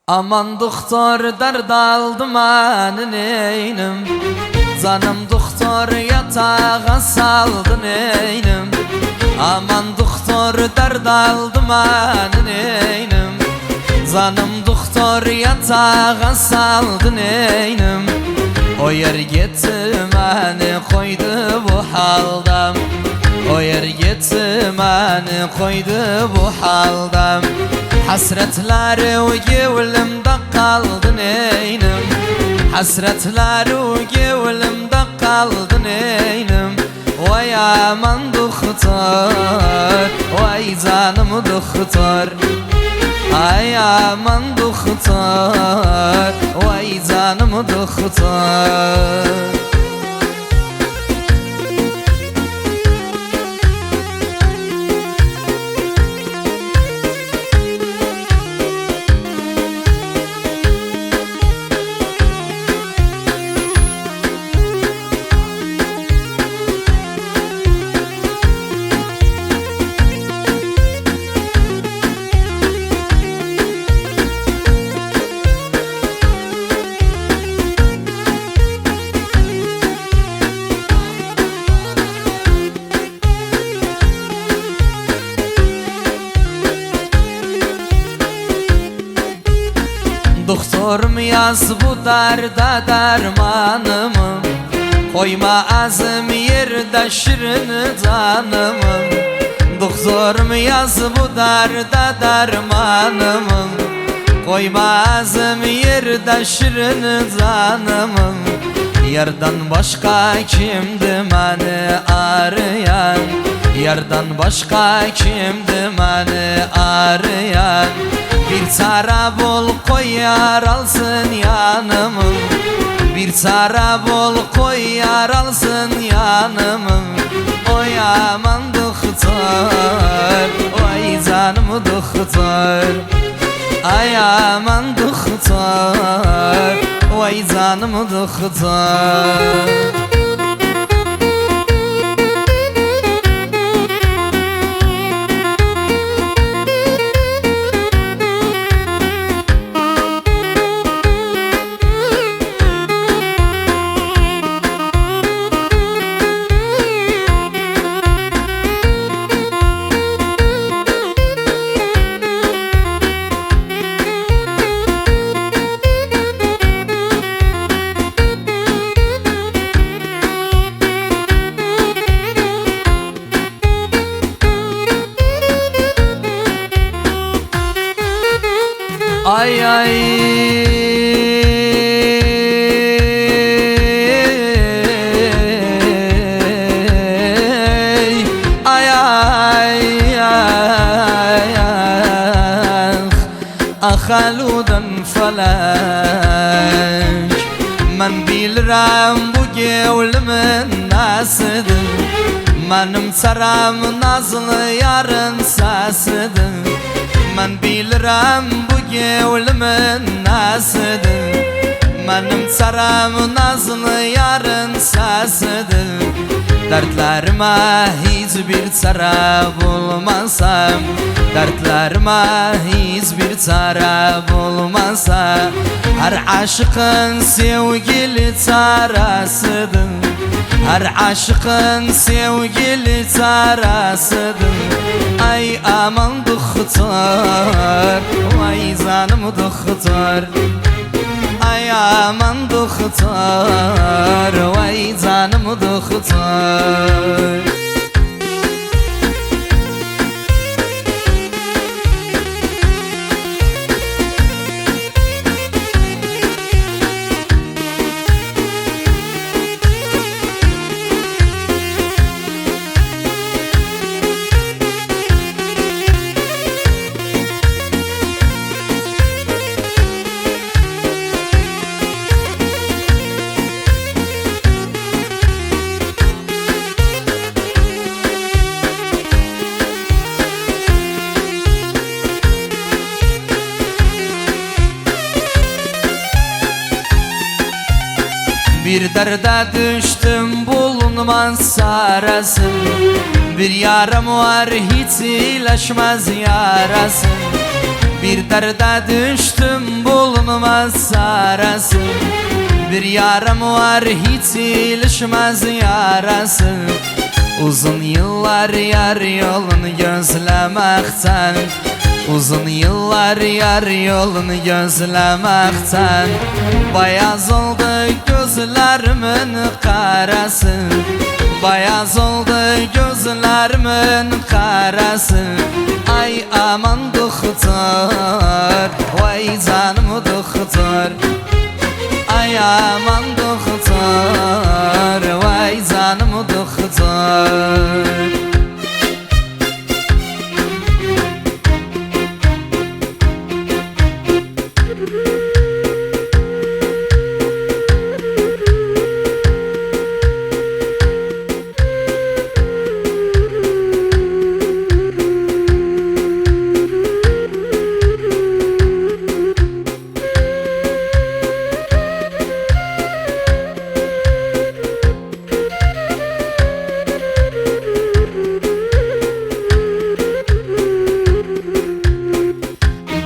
Aman doktor dert aldım ben neynim, canım doktor yatağa saldın neynim. Aman doktor dert aldım ben neynim, canım doktor yatağa saldın neynim. O yer getirmeni koydu bu halda, o yer getirmeni koydu bu halda. Hasretler gevlimde kaldı neynim, hasretler gevlimde kaldı neynim. Vay aman doktor, vay canım doktor. Ay aman doktor, vay canım doktor. Doktorum yaz bu derde dermanımı, koyma azım yerde şirin canımı. Doktorum yaz bu derde dermanımı, koyma azım yerde şirin canımı. Yerden başka kimdi beni arayan, yerden başka kimdi beni arayan. Bir çare bul koy yar alsın yanımı, bir çare bul koy yar alsın yanımı. Oy aman doktor, oy canım doktor. Ay aman doktor, oy canım doktor. Ay ay ay ay ay ahaludan felek. Men bilirim bu gevlimin nesidir, benim çarem nazlı yarın sesidir. Men bilirim bu gevlimin nesidir, benim çarem nazlı yarın sesidir. Dertlerime hiçbir çare bulmasam, dertlerime hiçbir çare bulmasa, her aşıkın sevgili çaresidir, her aşıkın sevgili çaresidir. Ay aman doktor, vay canım doktor. Ay aman doktor, vay canım doktor. Bir derde düştüm bulunmaz çaresi, bir yarım var hiç iyileşmez yarası. Bir derde düştüm bulunmaz bulunmaz sarası. Bir yarım var hiç ilişmez yarası. Uzun yıllar yar yolunu gözlemekten, uzun yıllar yar yolunu gözlemekten, beyaz oldu gözlerimin karası. Beyaz oldu gözlerimin karası. Ay aman doktor, vay canım doktor. Ay aman doktor, vay canım doktor.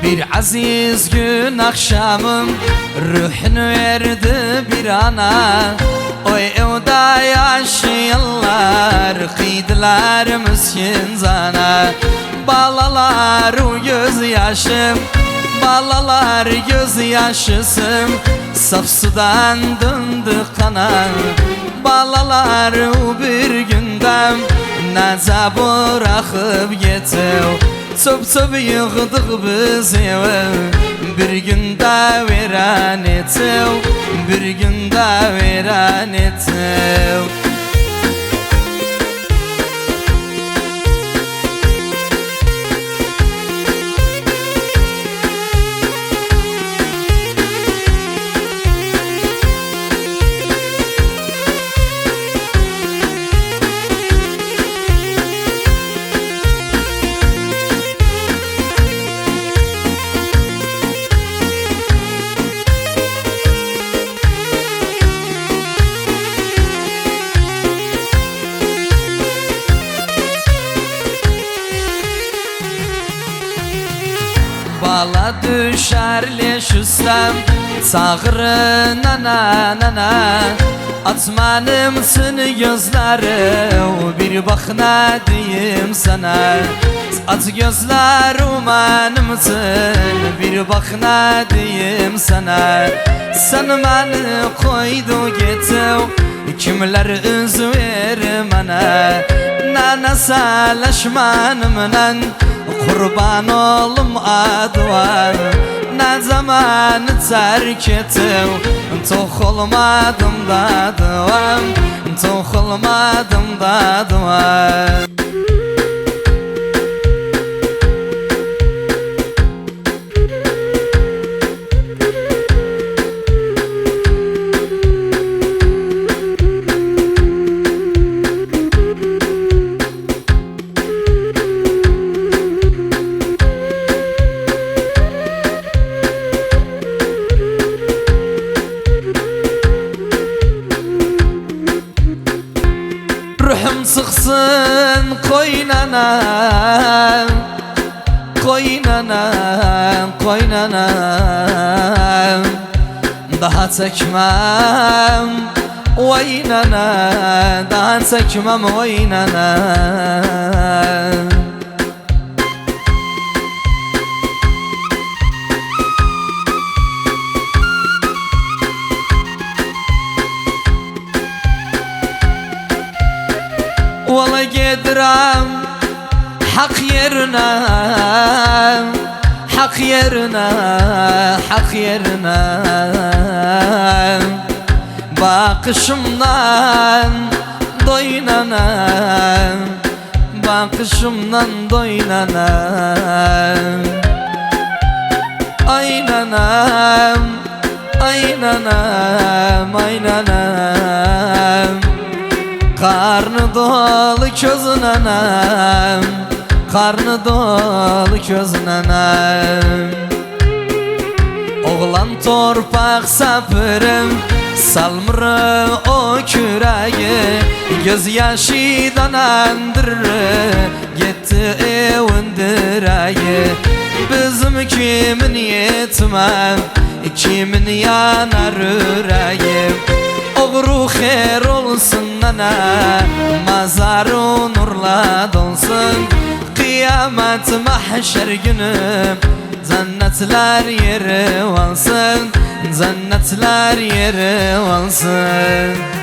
Bir aziz gün akşamım ruhunu verdi bir ana. O evde yaşayanlar kıydılar miskin zana. Balalar göz yaşım, balalar göz yaşısım, saf sudan döndü kana. Balalar bir gündem nece bırakıp gitti. Çöp çöp yığdık biz eve, bir günde veren etev, bir günde veren etev. Bala düşer leş üstem sağırına nana. Atmanım seni gözleri bir bak ne diyeyim sana. At gözler umanımsın bir bak ne diyeyim sana. Sen beni koydu getir kimler üzver bana. Nana saleşmanımla kurban olum adıva. Ne zaman terk ettim tok olmadım da duam, tok olmadım da duam. Ruhum sıksın koynana, koynana, koynana. Daha çekmem oynana, daha çekmem oynana. Valla gidiram hak yerine, hak yerine, hak yerine. Bakışımdan doynana, bakışımdan doynana. Aynanam, aynanam, aynanam. Karnı dolu közün anam, karnı dolu közün anam. Oğlan torpak sapırım, salmırı o küreği. Göz yaşıdan andırı, gitti evin direği. Bizim kimin yetmem, kimin yanar yüreğim. Oğru xeyr olsun nana, mazarı nurla dolsun. Kıyamet mahşer günü cennetler yeri olsun, cennetler yeri olsun.